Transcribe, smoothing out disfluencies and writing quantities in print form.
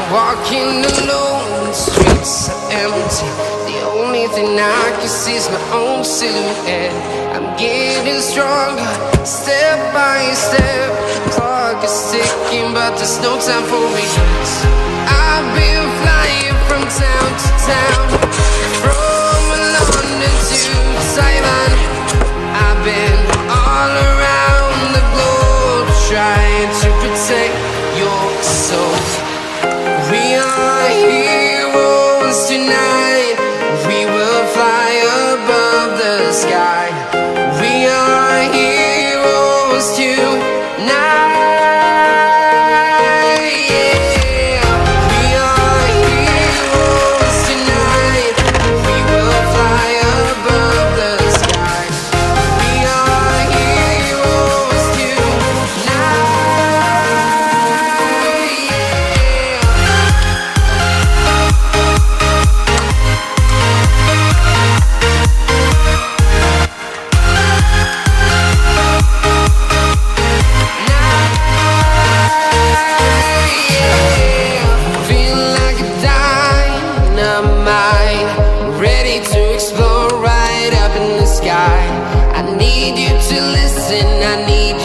Walking alone, the streets are empty. The only thing I can see is my own silhouette. I'm getting stronger, step by step. Clock is ticking, but there's no time for regrets. I've been flying from town to town, from London to Taiwan. I've been all around the globe, trying to protect your soul. We are heroes tonight. We will fly above the sky. We are heroes tonight. Yeah. We are heroes tonight. We will fly above the sky. We are heroes tonight. Feeling like a dynamite, ready to explode right up in the sky. I need you to listen, I need